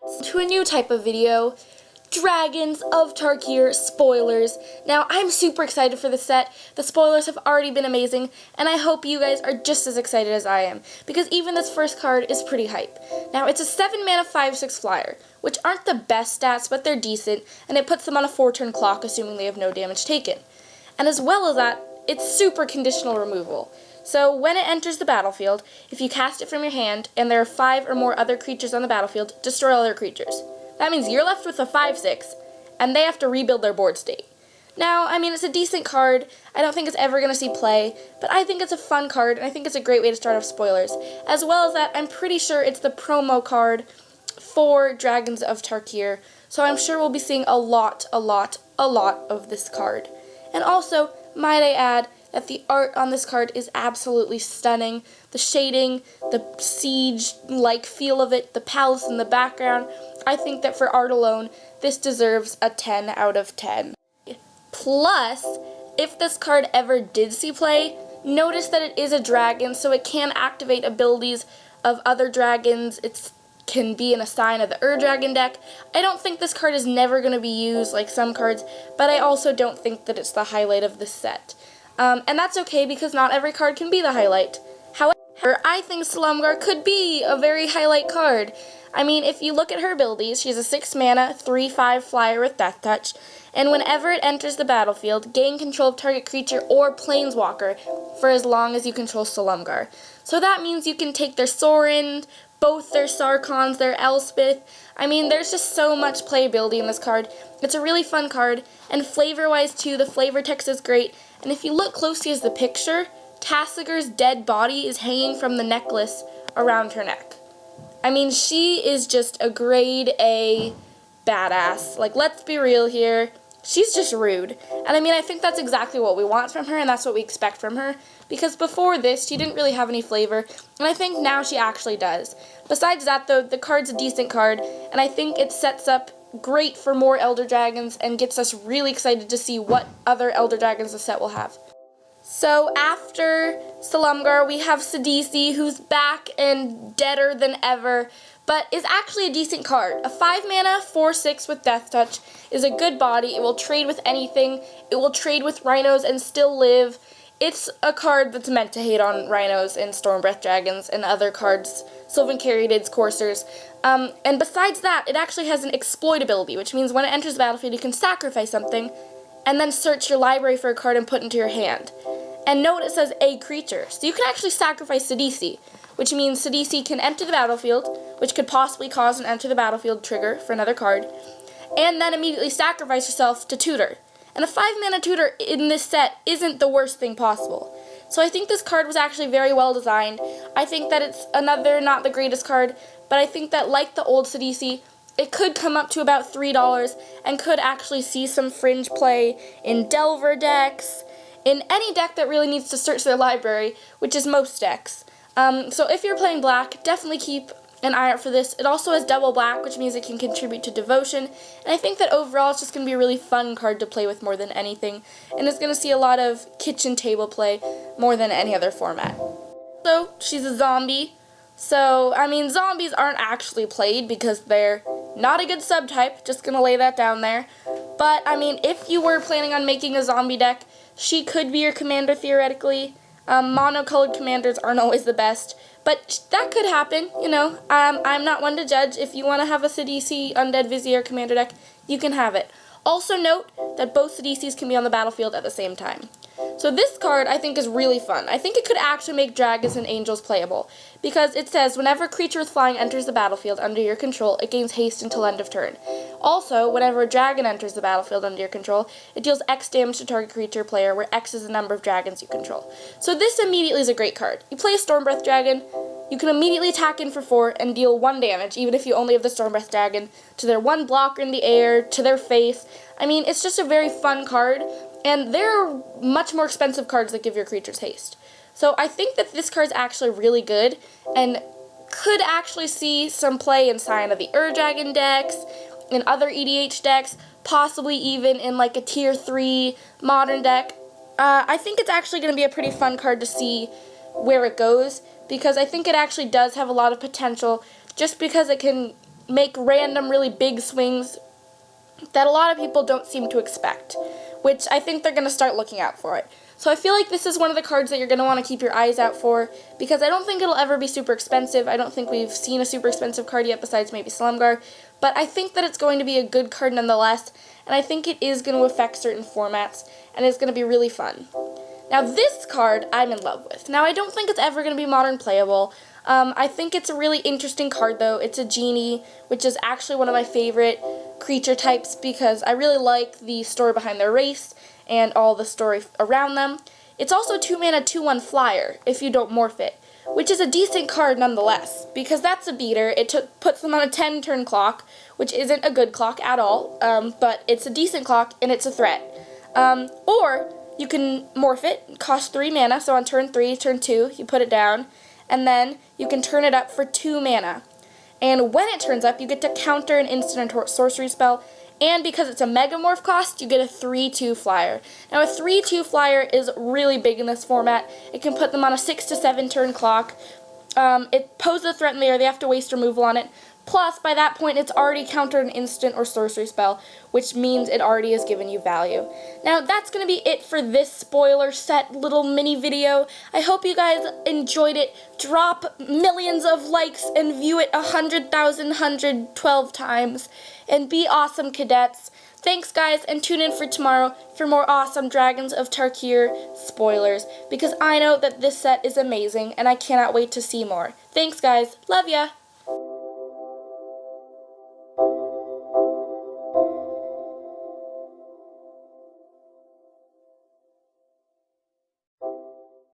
To a new type of video, Dragons of Tarkir spoilers. Now, I'm super excited for this set. The spoilers have already been amazing, and I hope you guys are just as excited as I am, because even this first card is pretty hype. Now, it's a 7-mana 5/6 flyer, which aren't the best stats, but they're decent, and it puts them on a 4-turn clock, assuming they have no damage taken. And as well as that, it's super conditional removal. So when it enters the battlefield, if you cast it from your hand, and there are 5 or more other creatures on the battlefield, destroy other creatures. That means you're left with a 5/6, and they have to rebuild their board state. Now, I mean, it's a decent card. I don't think it's ever going to see play, but I think it's a fun card, and I think it's a great way to start off spoilers. As well as that, I'm pretty sure it's the promo card for Dragons of Tarkir, so I'm sure we'll be seeing a lot of this card. And also, might I add, that the art on this card is absolutely stunning. The shading, the siege-like feel of it, the palace in the background. I think that for art alone, this deserves a 10 out of 10. Plus, if this card ever did see play, notice that it is a dragon, so it can activate abilities of other dragons. It can be in a sign of the Dragon deck. I don't think this card is never going to be used like some cards, but I also don't think that it's the highlight of this set. And that's okay, because not every card can be the highlight. However, I think Silumgar could be a very highlight card. I mean, if you look at her abilities, she's a 6-mana, 3/5 flyer with Death Touch, and whenever it enters the battlefield, gain control of target creature or planeswalker for as long as you control Silumgar. So that means you can take their Sorin, both their Sarkons, their Elspeth. I mean, there's just so much playability in this card. It's a really fun card, and flavor-wise too, the flavor text is great. And if you look closely at the picture, Tassiger's dead body is hanging from the necklace around her neck. I mean, she is just a grade A badass. Like, let's be real here. She's just rude. And I mean, I think that's exactly what we want from her, and that's what we expect from her. Because before this, she didn't really have any flavor, and I think now she actually does. Besides that, though, the card's a decent card, and I think it sets up great for more Elder Dragons and gets us really excited to see what other Elder Dragons the set will have. So after Silumgar, we have Sidisi, who's back and deader than ever, but is actually a decent card. A 5-mana 4/6 with Death Touch is a good body. It will trade with anything. It will trade with Rhinos and still live. It's a card that's meant to hate on Rhinos and Stormbreath Dragons and other cards, Sylvan Caryatids, Coursers. And besides that, it actually has an exploit ability, which means when it enters the battlefield, you can sacrifice something and then search your library for a card and put it into your hand. And note it says a creature, so you can actually sacrifice Sidisi, which means Sidisi can enter the battlefield, which could possibly cause an enter the battlefield trigger for another card, and then immediately sacrifice yourself to tutor. And a 5-mana tutor in this set isn't the worst thing possible. So I think this card was actually very well designed. I think that it's another not the greatest card, but I think that like the old Sidisi, it could come up to about $3 and could actually see some fringe play in Delver decks, in any deck that really needs to search their library, which is most decks. So if you're playing black, definitely keep an eye out for this. It also has double black, which means it can contribute to Devotion, and I think that overall it's just going to be a really fun card to play with more than anything, and it's going to see a lot of kitchen table play more than any other format. So, she's a zombie, so, I mean, zombies aren't actually played because they're not a good subtype, just going to lay that down there, but, I mean, if you were planning on making a zombie deck, she could be your commander theoretically. Mono-colored commanders aren't always the best, but that could happen, you know. I'm not one to judge. If you want to have a Sidisi Undead Vizier commander deck, you can have it. Also note that both Sidisis can be on the battlefield at the same time. So this card, I think, is really fun. I think it could actually make Dragons and Angels playable, because it says, whenever a creature with flying enters the battlefield under your control, it gains haste until end of turn. Also, whenever a dragon enters the battlefield under your control, it deals X damage to target creature player, where X is the number of dragons you control. So this immediately is a great card. You play a Stormbreath Dragon, you can immediately attack in for 4 and deal 1 damage, even if you only have the Stormbreath Dragon, to their 1 blocker in the air, to their face. I mean, it's just a very fun card, and there are much more expensive cards that give your creatures haste. So I think that this card's actually really good, and could actually see some play in Sign of the Dragon decks, in other EDH decks, possibly even in like a tier 3 modern deck. I think it's actually going to be a pretty fun card to see where it goes, because I think it actually does have a lot of potential, just because it can make random really big swings that a lot of people don't seem to expect, which I think they're going to start looking out for it. So I feel like this is one of the cards that you're going to want to keep your eyes out for, because I don't think it'll ever be super expensive. I don't think we've seen a super expensive card yet besides maybe Silumgar, but I think that it's going to be a good card nonetheless, and I think it is going to affect certain formats, and it's going to be really fun. Now this card I'm in love with. Now I don't think it's ever going to be modern playable. I think it's a really interesting card though. It's a genie, which is actually one of my favorite creature types because I really like the story behind their race and all the story around them. It's also a 2-mana 2/1 flyer if you don't morph it, which is a decent card nonetheless, because that's a beater. It puts them on a 10-turn clock, which isn't a good clock at all, but it's a decent clock and it's a threat. Or you can morph it, cost 3 mana, so on turn 3, turn 2, you put it down, and then you can turn it up for 2 mana. And when it turns up, you get to counter an instant or sorcery spell, and because it's a Megamorph cost, you get a 3/2 flyer. Now a 3/2 flyer is really big in this format. It can put them on a 6 to 7 turn clock. It poses a threat in the air, they have to waste removal on it. Plus, by that point, it's already countered an instant or sorcery spell, which means it already has given you value. Now, that's going to be it for this spoiler set little mini video. I hope you guys enjoyed it. Drop millions of likes and view it 100,112 times. And be awesome, cadets. Thanks, guys, and tune in for tomorrow for more awesome Dragons of Tarkir spoilers, because I know that this set is amazing, and I cannot wait to see more. Thanks, guys. Love ya!